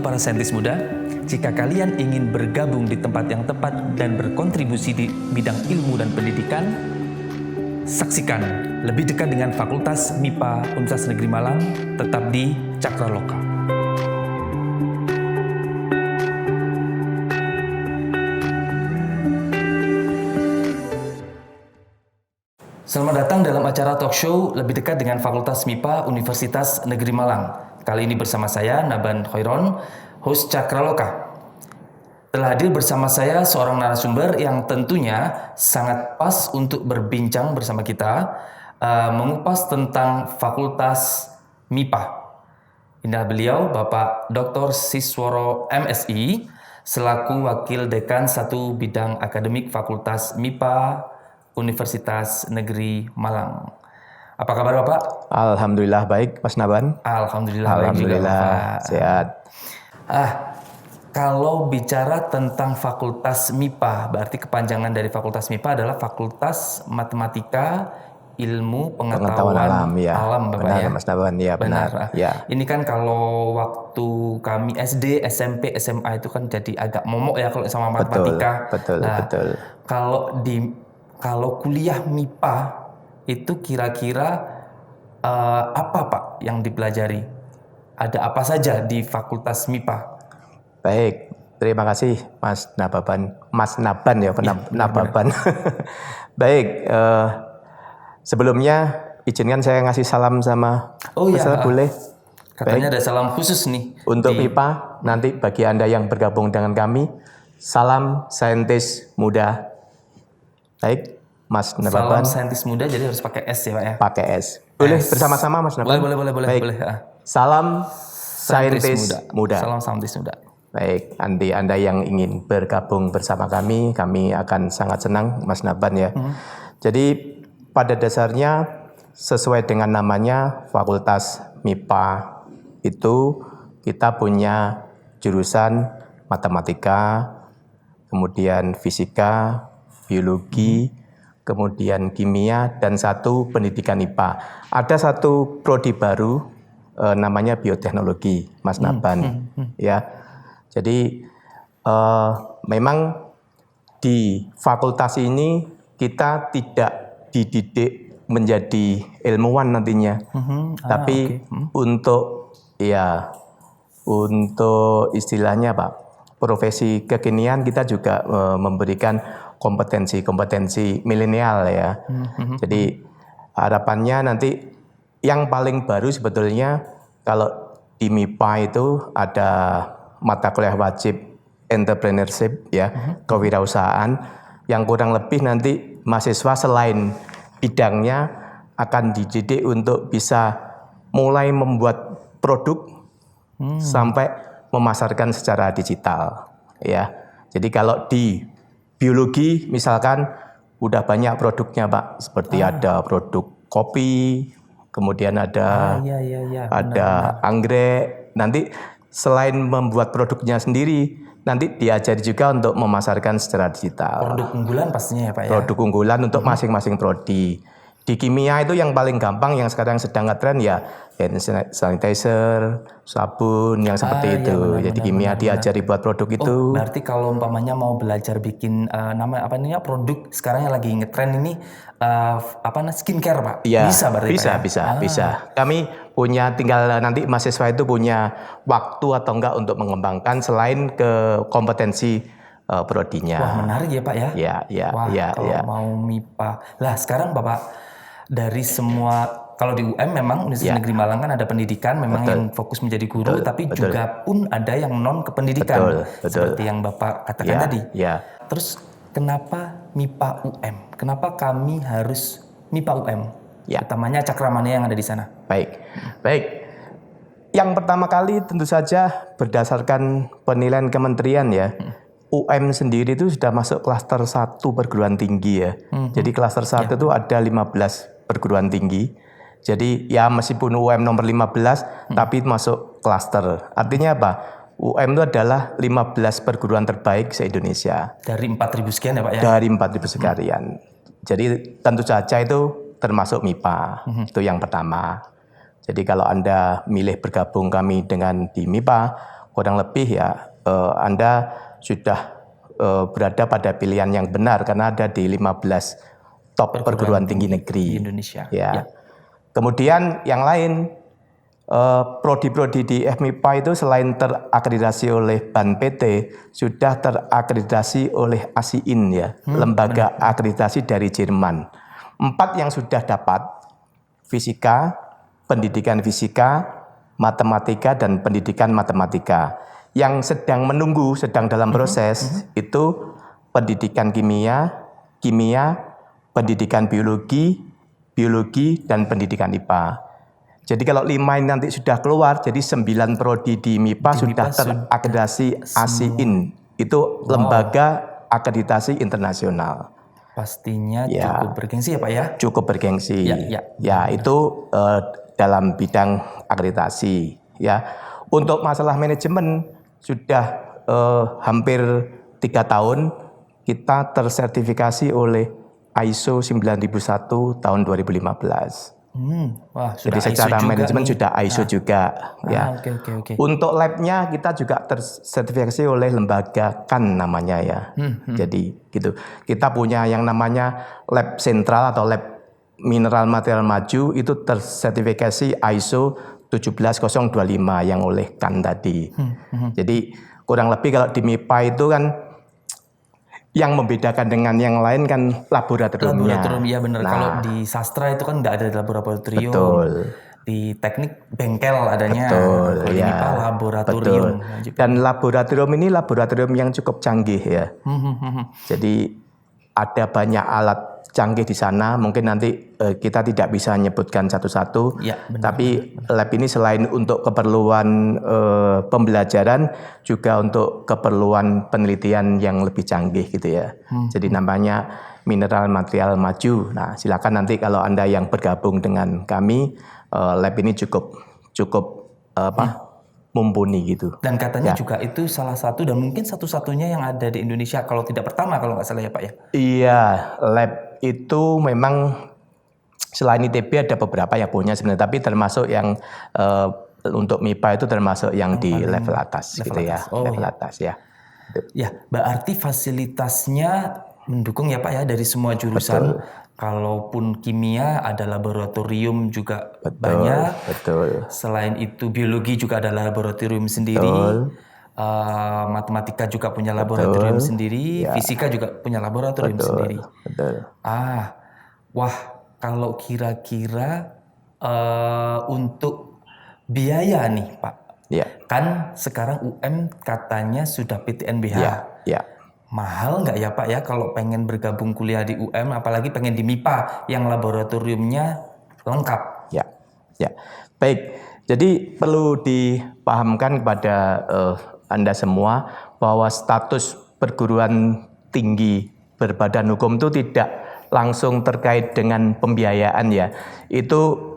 para saintis muda, jika kalian ingin bergabung di tempat yang tepat dan berkontribusi di bidang ilmu dan pendidikan, saksikan lebih dekat dengan Fakultas MIPA Universitas Negeri Malang, tetap di Cakraloka. Selamat datang dalam acara talk show lebih dekat dengan Fakultas MIPA Universitas Negeri Malang. Kali ini bersama saya, Naban Khairon, host Cakraloka. Telah hadir bersama saya seorang narasumber yang tentunya sangat pas untuk berbincang bersama kita, mengupas tentang Fakultas MIPA. Inilah beliau, Bapak Dr. Sisworo MSI, selaku Wakil Dekan 1 Bidang Akademik Fakultas MIPA Universitas Negeri Malang. Apa kabar Bapak? Alhamdulillah baik, Mas Naban. Alhamdulillah baik juga Bapak. Sehat. Kalau bicara tentang Fakultas MIPA, berarti kepanjangan dari Fakultas MIPA adalah Fakultas Matematika Ilmu Pengetahuan Alam, ya. Bapak benar, ya. Mas Naban, ya benar. Ya. Ini kan kalau waktu kami SD, SMP, SMA itu kan jadi agak momok ya kalau sama matematika. Betul. Kalau kuliah MIPA itu kira-kira apa Pak yang dipelajari? Ada apa saja di Fakultas MIPA? Baik, terima kasih Mas Naban. Mas Naban ya, Naban. Baik, sebelumnya izinkan saya ngasih salam sama boleh? Katanya ada salam khusus nih. Untuk MIPA, nanti bagi Anda yang bergabung dengan kami, salam saintis muda. Baik. Mas Naban. Salam saintis muda, jadi harus pakai S ya Pak ya? Pakai S. Boleh bersama-sama Mas Naban? Boleh. Salam saintis muda. Salam saintis muda. Baik, nanti Anda yang ingin bergabung bersama kami akan sangat senang Mas Naban ya. Jadi pada dasarnya sesuai dengan namanya Fakultas MIPA itu kita punya jurusan matematika, kemudian fisika, biologi, kemudian kimia, dan 1 pendidikan IPA. Ada 1 prodi baru namanya bioteknologi, Mas Naban. Ya, jadi memang di fakultas ini kita tidak dididik menjadi ilmuwan nantinya, tapi untuk istilahnya Pak, profesi kekinian kita juga memberikan kompetensi milenial ya. Jadi harapannya nanti yang paling baru sebetulnya kalau di MIPA itu ada mata kuliah wajib entrepreneurship ya, kewirausahaan, yang kurang lebih nanti mahasiswa selain bidangnya akan dididik untuk bisa mulai membuat produk sampai memasarkan secara digital ya. Jadi kalau di biologi misalkan udah banyak produknya Pak, seperti ada produk kopi, kemudian ada benar. Anggrek. Nanti selain membuat produknya sendiri, nanti diajari juga untuk memasarkan secara digital. Produk unggulan pastinya ya Pak ya? Produk unggulan untuk masing-masing prodi. Di kimia itu yang paling gampang, yang sekarang sedang ngetren ya hand sanitizer, sabun, yang seperti itu. Jadi kimia diajari buat produk itu. Berarti kalau umpamanya mau belajar bikin produk sekarang yang lagi ngetren ini skincare Pak? Ya, bisa berarti bisa. Kami punya, tinggal nanti mahasiswa itu punya waktu atau enggak untuk mengembangkan selain ke kompetensi prodinya. Wah, menarik ya Pak ya? Kalau mau MIPA. Lah sekarang Bapak, dari semua, kalau di UM memang Universitas Negeri Malang kan ada pendidikan memang yang fokus menjadi guru, tapi juga pun ada yang non kependidikan, seperti yang Bapak katakan tadi. Terus kenapa MIPA UM? Kenapa kami harus MIPA UM? Utamanya Cakramania yang ada di sana. Baik. Yang pertama kali tentu saja berdasarkan penilaian kementerian ya. UM sendiri itu sudah masuk klaster 1 perguruan tinggi ya. Jadi klaster 1 itu ada 15 perguruan tinggi. Jadi ya meskipun UM nomor 15 tapi masuk klaster. Artinya apa? UM itu adalah 15 perguruan terbaik se-Indonesia. Dari 4.000 sekian ya Pak ya? Dari 4.000 sekian. Jadi tentu saja itu termasuk MIPA. Itu yang pertama. Jadi kalau Anda milih bergabung kami dengan di MIPA, kurang lebih ya Anda sudah berada pada pilihan yang benar karena ada di 15 top perguruan tinggi negeri di Indonesia. ya. Kemudian yang lain prodi-prodi di FMIPA itu selain terakreditasi oleh BAN PT sudah terakreditasi oleh ASIIN ya, lembaga akreditasi dari Jerman. 4 yang sudah dapat fisika, pendidikan fisika, matematika dan pendidikan matematika. Yang sedang menunggu, sedang dalam proses itu pendidikan kimia, pendidikan biologi, dan pendidikan IPA. Jadi kalau 5 ini nanti sudah keluar, jadi 9 prodi di MIPA sudah terakreditasi ASIIN. Itu lembaga akreditasi internasional. Pastinya cukup bergengsi ya Pak ya? Cukup bergengsi. Ya, itu dalam bidang akreditasi. Ya, untuk masalah manajemen sudah hampir 3 tahun kita tersertifikasi oleh ISO 9001 tahun 2015. Wah, jadi secara manajemen sudah ISO juga. Ya. Okay. Untuk labnya kita juga tersertifikasi oleh lembaga KAN namanya ya. Jadi gitu. Kita punya yang namanya lab sentral atau lab mineral material maju itu tersertifikasi ISO 17025 yang oleh KAN tadi. Jadi kurang lebih kalau di MIPA itu kan yang membedakan dengan yang lain kan laboratoriumnya. Laboratorium ya benar. Kalau di sastra itu kan nggak ada laboratorium. Betul. Di teknik bengkel adanya. Betul. Kalau di MIPA laboratorium. Betul. Dan laboratorium ini laboratorium yang cukup canggih ya. Jadi ada banyak alat canggih di sana. Mungkin nanti kita tidak bisa menyebutkan satu-satu. Ya, tapi lab ini selain untuk keperluan pembelajaran, juga untuk keperluan penelitian yang lebih canggih gitu ya. Jadi namanya mineral material maju. Nah, silakan nanti kalau Anda yang bergabung dengan kami, lab ini cukup mumpuni gitu. Dan katanya juga itu salah satu dan mungkin satu-satunya yang ada di Indonesia, kalau tidak pertama kalau nggak salah ya Pak ya? Iya, lab itu memang selain ITB ada beberapa yang punya sebenarnya, tapi termasuk yang untuk MIPA itu termasuk yang di level atas gitu ya. Level atas ya. Ya, berarti fasilitasnya mendukung ya Pak ya dari semua jurusan. Kalaupun kimia ada laboratorium juga banyak. Betul. Selain itu biologi juga ada laboratorium sendiri. Matematika juga punya laboratorium sendiri. Fisika juga punya laboratorium sendiri. Betul. Wah, kalau kira-kira untuk biaya nih Pak. Ya. Kan sekarang UM katanya sudah PTNBH. Ya. Mahal nggak ya Pak ya kalau pengen bergabung kuliah di UM, apalagi pengen di MIPA yang laboratoriumnya lengkap? Ya. Baik, jadi perlu dipahamkan kepada Anda semua bahwa status perguruan tinggi berbadan hukum itu tidak langsung terkait dengan pembiayaan ya. Itu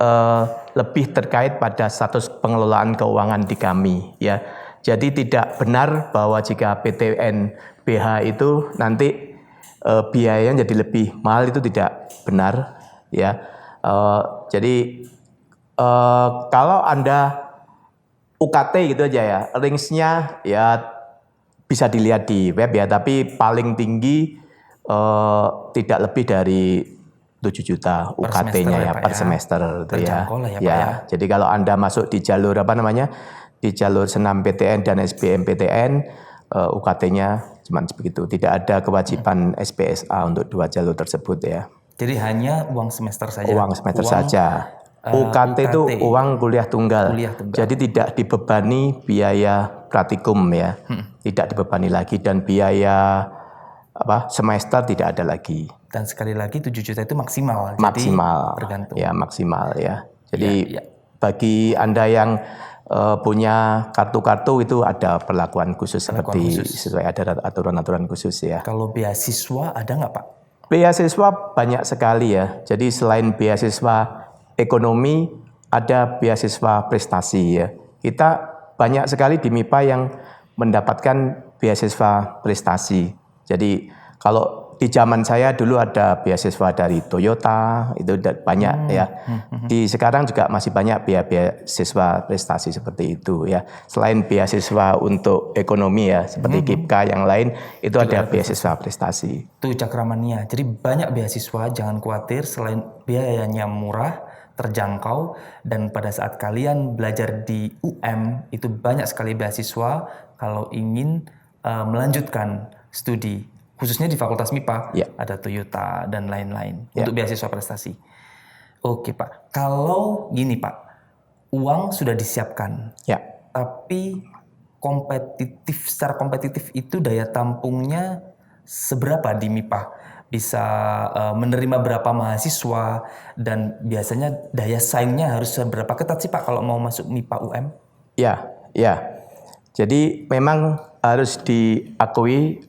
lebih terkait pada status pengelolaan keuangan di kami ya. Jadi tidak benar bahwa jika PTNBH itu nanti biayanya jadi lebih mahal, itu tidak benar ya. Jadi kalau Anda UKT gitu aja ya, range-nya ya bisa dilihat di web ya, tapi paling tinggi tidak lebih dari 7 juta UKT-nya ya per semester itu ya. Jadi kalau Anda masuk di jalur di jalur senam PTN dan SBMPTN, UKT-nya cuma begitu. Tidak ada kewajiban SPSA untuk 2 jalur tersebut ya. Jadi hanya uang semester saja. Uang semester saja. UKT itu uang kuliah tunggal. Jadi tidak dibebani biaya praktikum ya. Tidak dibebani lagi, dan biaya semester tidak ada lagi. Dan sekali lagi 7 juta itu maksimal. Maksimal. Jadi tergantung. Ya, maksimal ya. Jadi bagi Anda yang punya kartu-kartu itu ada perlakuan khusus sesuai ada aturan-aturan khusus ya. Kalau beasiswa ada nggak Pak? Beasiswa banyak sekali ya. Jadi selain beasiswa ekonomi, ada beasiswa prestasi ya. Kita banyak sekali di MIPA yang mendapatkan beasiswa prestasi. Jadi kalau di zaman saya dulu ada beasiswa dari Toyota, itu banyak ya. Di sekarang juga masih banyak beasiswa prestasi seperti itu ya. Selain beasiswa untuk ekonomi ya, seperti KIPKA yang lain, itu ada beasiswa prestasi. Itu Cakramania. Jadi banyak beasiswa, jangan khawatir, selain biayanya murah, terjangkau, dan pada saat kalian belajar di UM itu banyak sekali beasiswa kalau ingin melanjutkan studi, khususnya di Fakultas MIPA, ada Toyota dan lain-lain untuk beasiswa prestasi. Oke Pak, kalau gini Pak, uang sudah disiapkan, tapi secara kompetitif itu daya tampungnya seberapa di MIPA? Bisa menerima berapa mahasiswa, dan biasanya daya saingnya harus seberapa ketat sih Pak kalau mau masuk MIPA UM? Ya. Jadi memang harus diakui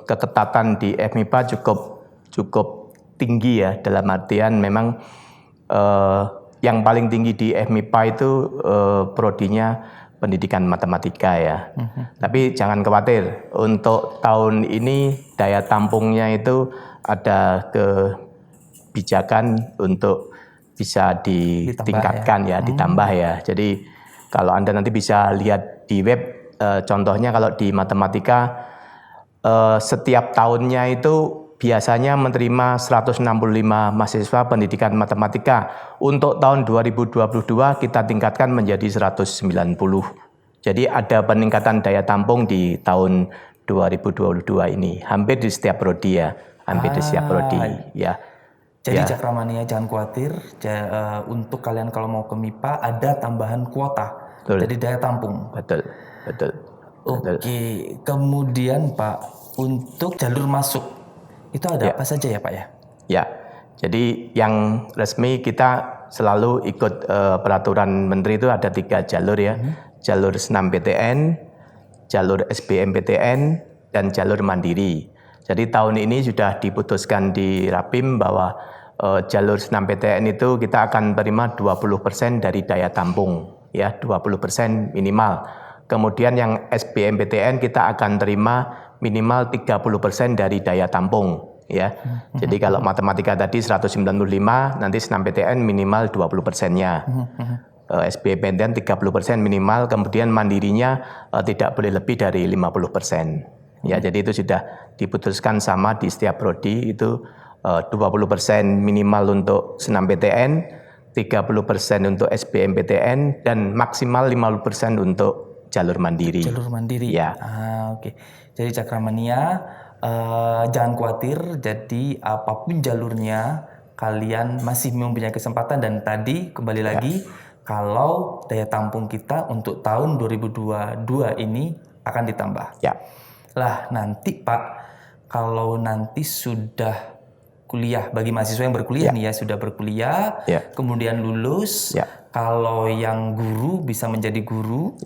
keketatan di FMIPA cukup tinggi ya, dalam artian memang yang paling tinggi di FMIPA itu prodinya pendidikan matematika ya. Tapi jangan khawatir, untuk tahun ini daya tampungnya itu ada kebijakan untuk bisa ditingkatkan ditambah ya. Jadi kalau Anda nanti bisa lihat di web, contohnya kalau di matematika setiap tahunnya itu biasanya menerima 165 mahasiswa pendidikan matematika. Untuk tahun 2022 kita tingkatkan menjadi 190. Jadi ada peningkatan daya tampung di tahun 2022 ini, hampir di setiap prodi ya. Ya. Jadi Cakramania jangan khawatir, untuk kalian kalau mau ke MIPA ada tambahan kuota. Jadi daya tampung. Betul. Oke, kemudian Pak, untuk jalur masuk itu ada apa saja ya Pak ya? Ya, jadi yang resmi kita selalu ikut peraturan menteri itu ada 3 jalur ya. Jalur SNMPTN, jalur SBMPTN, dan jalur mandiri. Jadi tahun ini sudah diputuskan di Rapim bahwa jalur SNMPTN itu kita akan terima 20% dari daya tampung, ya 20% minimal. Kemudian yang SBMPTN kita akan terima minimal 30% dari daya tampung, ya. Jadi kalau matematika tadi 195, nanti SNMPTN minimal 20%-nya. SBMPTN 30% minimal, kemudian mandirinya tidak boleh lebih dari 50%. Ya, jadi itu sudah diputuskan sama di setiap prodi, itu 20% minimal untuk SNMPTN, 30% untuk SBMPTN, dan maksimal 50% untuk jalur mandiri. Jalur mandiri. Ya. Oke. Jadi Cakramania jangan khawatir. Jadi apapun jalurnya kalian masih mempunyai kesempatan, dan tadi kembali lagi kalau daya tampung kita untuk tahun 2022 ini akan ditambah. Ya. Lah nanti Pak, kalau nanti sudah kuliah, bagi mahasiswa yang berkuliah nih ya, sudah berkuliah, kemudian lulus, kalau yang guru bisa menjadi guru,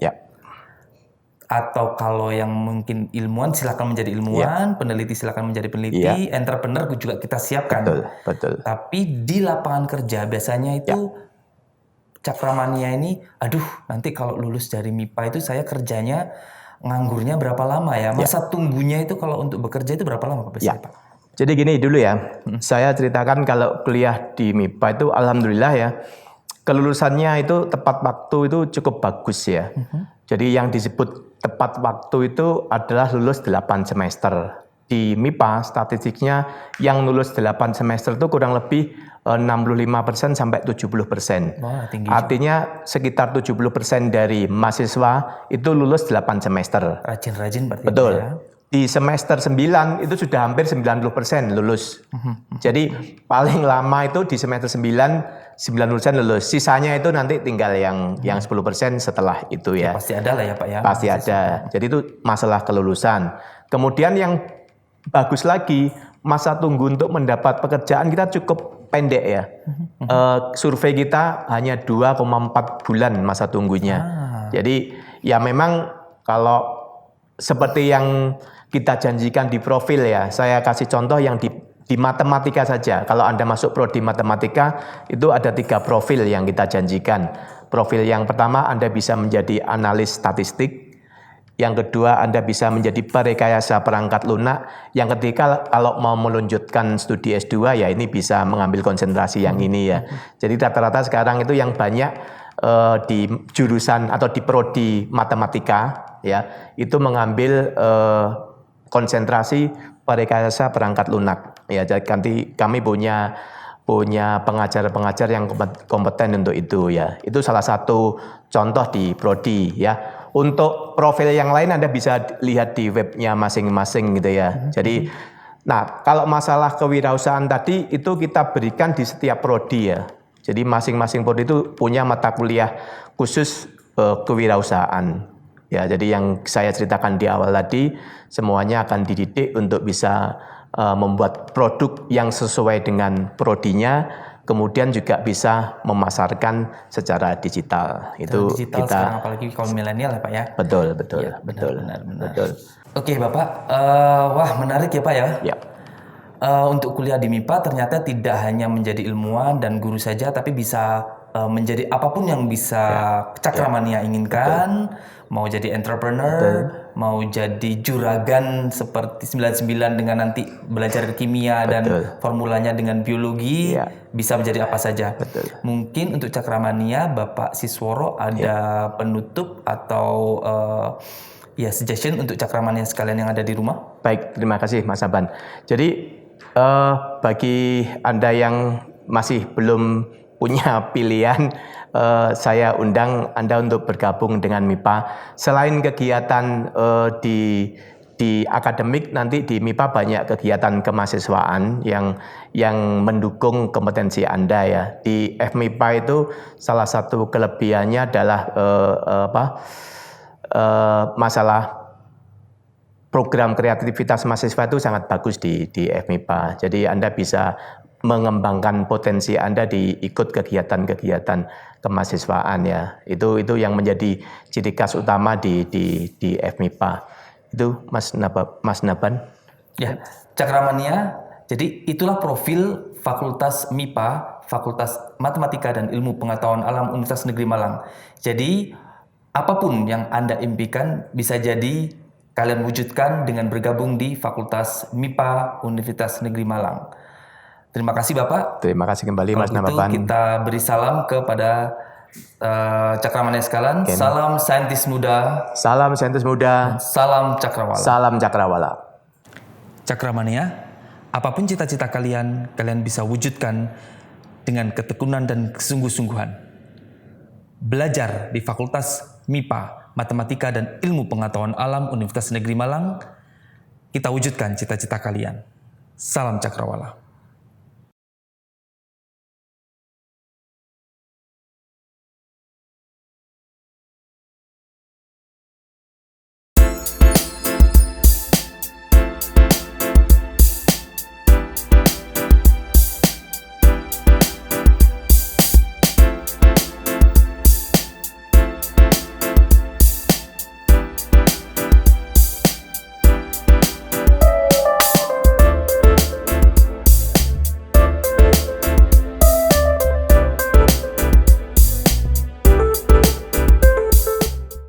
atau kalau yang mungkin ilmuwan silakan menjadi ilmuwan, peneliti silakan menjadi peneliti, entrepreneur juga kita siapkan. Betul. Tapi di lapangan kerja biasanya itu Cakramania ini, nanti kalau lulus dari MIPA itu saya kerjanya nganggurnya berapa lama ya? Masa tunggunya itu kalau untuk bekerja itu berapa lama Pak? Pak? Jadi gini dulu ya, saya ceritakan kalau kuliah di MIPA itu alhamdulillah ya, kelulusannya itu tepat waktu itu cukup bagus ya. Jadi yang disebut tepat waktu itu adalah lulus 8 semester. Di MIPA statistiknya yang lulus 8 semester itu kurang lebih 65% sampai 70%. Wah, tinggi. Artinya sekitar 70% dari mahasiswa itu lulus 8 semester. Rajin-rajin berarti. Betul. Ya? Di semester 9 itu sudah hampir 90% lulus. Jadi paling lama itu di semester 9 90% lulus. Sisanya itu nanti tinggal yang 10% setelah itu ya. Pasti ada lah ya Pak ya. Pasti ada. Jadi itu masalah kelulusan. Kemudian yang bagus lagi, masa tunggu untuk mendapat pekerjaan kita cukup pendek ya. Survei kita hanya 2,4 bulan masa tunggunya. Jadi ya memang kalau seperti yang kita janjikan di profil ya, saya kasih contoh yang di matematika saja. Kalau Anda masuk prodi matematika, itu ada 3 profil yang kita janjikan. Profil yang pertama Anda bisa menjadi analis statistik, Yang kedua, Anda bisa menjadi perekayasa perangkat lunak. Yang ketiga, kalau mau melanjutkan studi S2 ya ini bisa mengambil konsentrasi yang ini ya. Jadi rata-rata sekarang itu yang banyak di jurusan atau di prodi matematika ya, itu mengambil konsentrasi perekayasa perangkat lunak. Ya, jadi nanti kami punya pengajar-pengajar yang kompeten untuk itu ya. Itu salah satu contoh di prodi ya. Untuk profil yang lain Anda bisa lihat di webnya masing-masing gitu ya. Jadi, nah kalau masalah kewirausahaan tadi itu kita berikan di setiap prodi ya. Jadi masing-masing prodi itu punya mata kuliah khusus kewirausahaan. Ya, jadi yang saya ceritakan di awal tadi semuanya akan dididik untuk bisa membuat produk yang sesuai dengan prodinya. Kemudian juga bisa memasarkan secara digital. Itu digital kita sekarang apalagi kaum milenial ya Pak ya. betul. Benar. Oke Bapak, wah menarik ya Pak ya. Ya. Untuk kuliah di MIPA ternyata tidak hanya menjadi ilmuwan dan guru saja, tapi bisa menjadi apapun yang bisa Cakramania inginkan. Mau jadi entrepreneur, mau jadi juragan seperti 99 dengan nanti belajar kimia dan formulanya dengan biologi, bisa menjadi apa saja. Mungkin untuk Cakramania, Bapak Sisworo ada penutup atau suggestion untuk Cakramania sekalian yang ada di rumah? Baik, terima kasih Mas Aban. Jadi bagi Anda yang masih belum punya pilihan, saya undang Anda untuk bergabung dengan MIPA. Selain kegiatan di akademik, nanti di MIPA banyak kegiatan kemahasiswaan yang mendukung kompetensi Anda ya. Di FMIPA itu salah satu kelebihannya adalah masalah program kreativitas mahasiswa itu sangat bagus di FMIPA. Jadi Anda bisa mengembangkan potensi Anda ikut kegiatan-kegiatan kemahasiswaan ya. Itu yang menjadi ciri khas utama di FMIPA. Itu Mas Naban. Ya, Cakramania. Jadi itulah profil Fakultas MIPA, Fakultas Matematika dan Ilmu Pengetahuan Alam Universitas Negeri Malang. Jadi apapun yang Anda impikan bisa jadi kalian wujudkan dengan bergabung di Fakultas MIPA Universitas Negeri Malang. Terima kasih Bapak. Terima kasih kembali Mas Naban. Kita beri salam kepada Cakramania sekalian. Salam saintis muda. Salam saintis muda. Salam Cakrawala. Salam Cakrawala. Cakramania, apapun cita-cita kalian bisa wujudkan dengan ketekunan dan kesungguh-sungguhan. Belajar di Fakultas MIPA, Matematika dan Ilmu Pengetahuan Alam Universitas Negeri Malang, kita wujudkan cita-cita kalian. Salam Cakrawala.